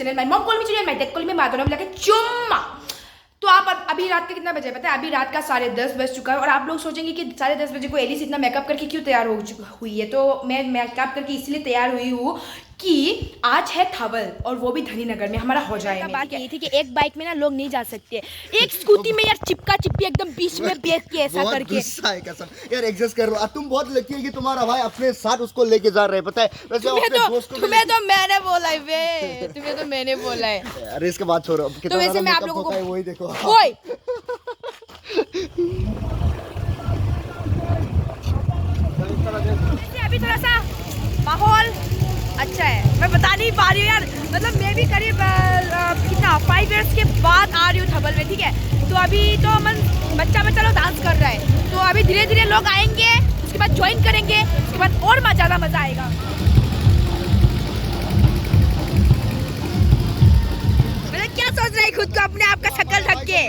channel. My mom called me today and my dad called me. मैं दोनों मिला के चुम्मा. तो आप अभी रात के कितना बजे पता है? अभी रात का 10:30 बज चुका है और आप लोग सोचेंगे कि 10:30 बजे को एलिस इतना मेकअप करके क्यों तैयार हुई है? तो मैं मेकअप करके इसलिए तैयार हुई हूँ कि आज है थवल और वो भी धनीनगर में हमारा हो जाएगा। बात ये थी कि एक बाइक में ना लोग नहीं जा सकते, एक स्कूटी में यार चिपका चिपकी एकदम बीच में बैठ के ऐसा करके। गुस्सा है कसम यार, एडजस्ट कर लो। तुम बहुत लकी है कि तुम्हारा भाई अपने साथ उसको लेके जा रहे हैं, पता है? वैसे तुम्हें तो मैंने बोला है वे, तुम्हें तो मैंने बोला है। अरे इसके बाद छोड़ो, तो वैसे मैं आप लोगों को वही देखो। ओए अभी थोड़ा सा माहौल अच्छा है, मैं बता नहीं पा रही हूँ यार। मतलब मैं भी करीब कितना 5 इयर्स के बाद आ रही हूँ थबल में, ठीक है? तो अभी तो मन बच्चा लोग डांस कर रहा है, तो अभी धीरे धीरे लोग आएंगे, उसके बाद ज्वाइन करेंगे, उसके बाद और ज़्यादा मज़ा आएगा। मतलब क्या सोच रहे हैं खुद को अपने आप का शक्ल ढक के?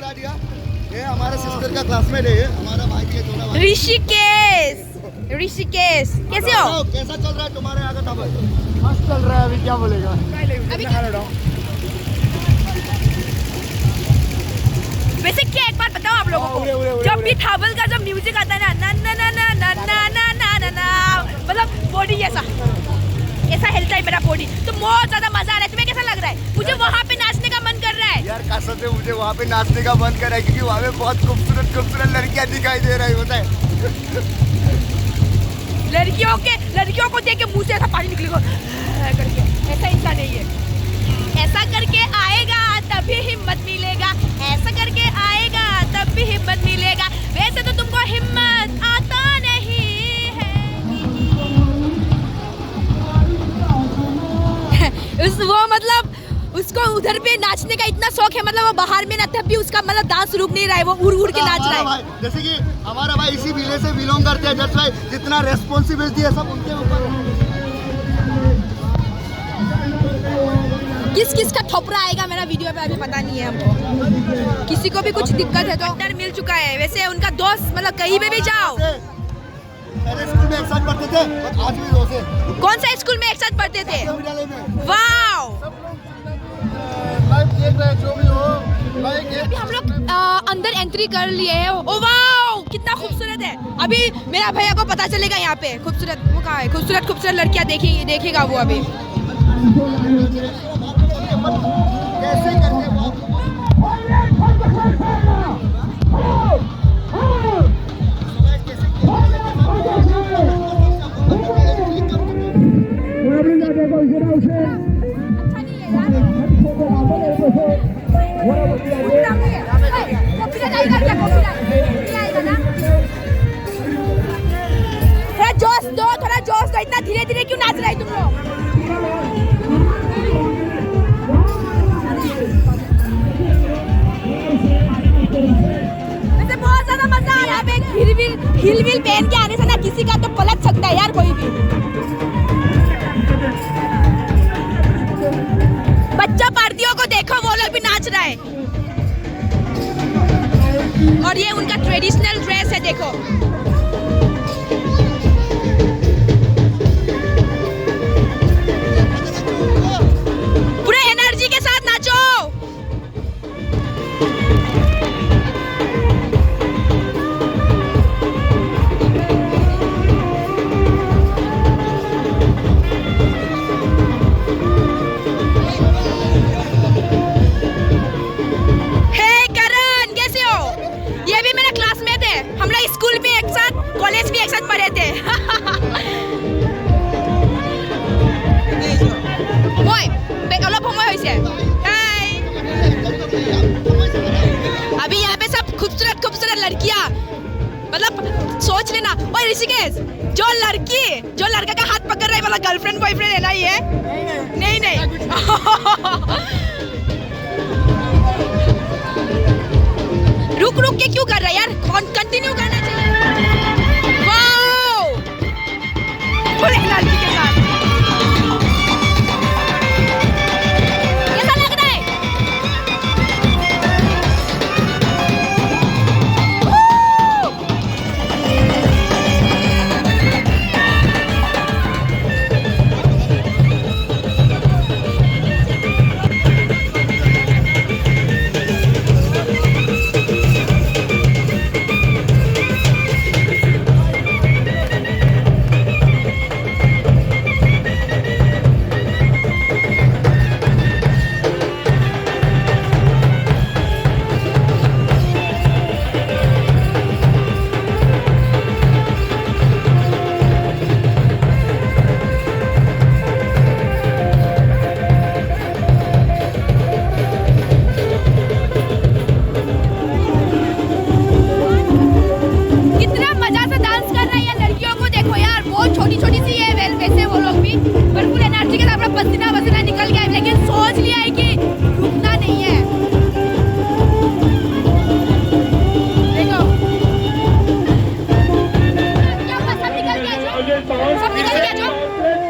ये हमारा सिस्टर का क्लासमेट है, हमारा भाई है, छोटा भाई। ऋषिकेश कैसे हो? कैसा चल रहा है तुम्हारे यहाँ का थबल? मस्त चल रहा है। अभी क्या बोलेगा? वैसे क्या एक बात बताओ आप लोगों को, जब भी थबल का जब म्यूजिक आता है ना ना ना ना ना ना ना ना ना ना, मतलब बॉडी ऐसा हिलता है मेरा बॉडी, तो बहुत ज्यादा मजा आ रहा है। तुम्हें कैसा लग रहा है? मुझे वहाँ पे नाचने का मन कर रहा है यार, कसम से मुझे वहाँ पे नाचने का मन कर रहा है, क्योंकि वहाँ पे बहुत खूबसूरत लड़कियाँ दिखाई दे रही होता है। लड़कियों को देख के मुंह से ऐसा पानी निकलेगा करके, ऐसा इंसान नहीं है। ऐसा करके आएगा तभी हिम्मत मिलेगा, ऐसा करके आएगा तभी हिम्मत मिलेगा। वैसे तो तुमको हिम्मत आता नहीं है। वो मतलब उसको उधर पे नाचने का इतना शौक है, मतलब वो बाहर में ना तब भी उसका मतलब डांस रुक नहीं रहा है, वो उड़ के नाच रहा है। जैसे कि हमारा भाई इसी विलेज से बिलोंग करते हैं, जैसे जितना रेस्पॉन्सिबिलिटी है सब उनके ऊपर है। किस का ठोपरा आएगा मेरा वीडियो पे अभी पता नहीं है हमको। किसी को भी कुछ दिक्कत है तो डर मिल चुका है। वैसे उनका दोस्त मतलब कहीं पे भी जाओ। पहले स्कूल में एक साथ पढ़ते थे, आज भी दोस्त हैं। कौन सा स्कूल में एक साथ पढ़ते थे? वाओ, जो भी हो, अभी हम लोग अंदर एंट्री कर लिए हैं। ओ वाओ, कितना खूबसूरत है। अभी मेरा भैया को पता चलेगा यहाँ पे खूबसूरत वो कहाँ है, खूबसूरत लड़कियाँ देखेगा वो अभी। कैसे करके थोड़ा जोश दो, इतना धीरे धीरे क्यों नाच रहे हैं तुम लोग? वैसे बहुत ज्यादा मजा आ रहा है। हिल विल पहन के आने से ना किसी का तो पलट सकता है यार कोई भी। बच्चा पार्टियों को देखो, वो लोग भी नाच रहा है और ये उनका ट्रेडिशनल ड्रेस है, देखो। पूरे एनर्जी के साथ नाचो। स्कूल में एक साथ, कॉलेज भी एक साथ पढ़े थे। अभी यहाँ पे सब खूबसूरत लड़कियाँ, मतलब सोच लेना। और ऋषिकेश, जो लड़का का हाथ पकड़ रहा है वाला गर्लफ्रेंड बॉयफ्रेंड है ना ये? नहीं रुक के क्यों कर रहा है यार? कंटिन्यू करना चाहिए। वाओ, पूरी लड़की के साथ कैसा लग रहा है? पसीना वसीना निकल गया, लेकिन सोच लिया है कि रुकना नहीं है। देखो क्या हुआ, सब निकल गया जो, सब निकल गया जो।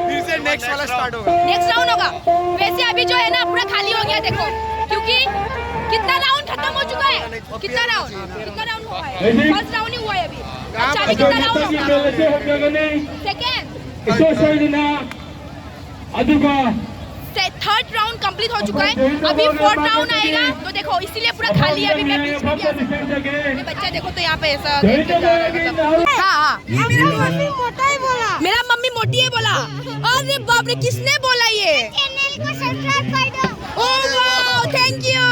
फिर से नेक्स्ट वाला स्टार्ट होगा। नेक्स्ट राउंड होगा। वैसे अभी जो है ना पूरा खाली हो गया, देखो, क्योंकि कितना राउंड खत्म हो चुका है, कितना राउंड हुआ है, फर्स्ट राउंड ही हुआ है अभी। अच्छा अभी कितना राउंड होगा, सेकेंड थर्ड राउंड कंप्लीट हो चुका है, अभी फोर्थ राउंड आएगा। तो देखो इसीलिए पूरा खाली है अभी। मैं बीच में भी आ सकती हूँ। ये बच्चा देखो तो यहाँ पे ऐसा देख के जा रहा है, मतलब हाँ मेरा मम्मी मोटा ही बोला, मेरा मम्मी मोटी है बोला। अरे बाप रे, किसने बोला ये? चैनल को सब्सक्राइब कर दो। Oh wow, thank you.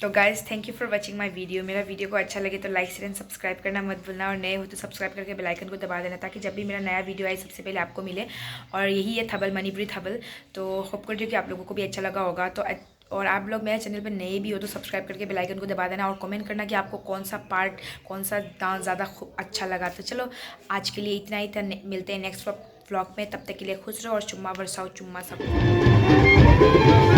तो guys thank you for watching my video. मेरा वीडियो को अच्छा लगे तो लाइक शेयर एंड सब्सक्राइब करना मत भूलना, और नए हो तो सब्सक्राइब करके बेल आइकन को दबा देना, ताकि जब भी मेरा नया वीडियो आए सबसे पहले आपको मिले। और यही है थबल मणिपुरी थबल। तो होप करती हूँ कि आप लोगों को भी अच्छा लगा होगा। तो और आप लोग मेरे चैनल पर नए भी हो तो सब्सक्राइब करके बेल आइकन को दबा देना, और कमेंट करना कि आपको कौन सा पार्ट, कौन सा डांस ज़्यादा अच्छा लगा। तो चलो आज के लिए इतना ही था, मिलते हैं नेक्स्ट व्लॉग में। तब तक के लिए खुश रहो और चुम्मा बरसाओ, चुम्मा सब।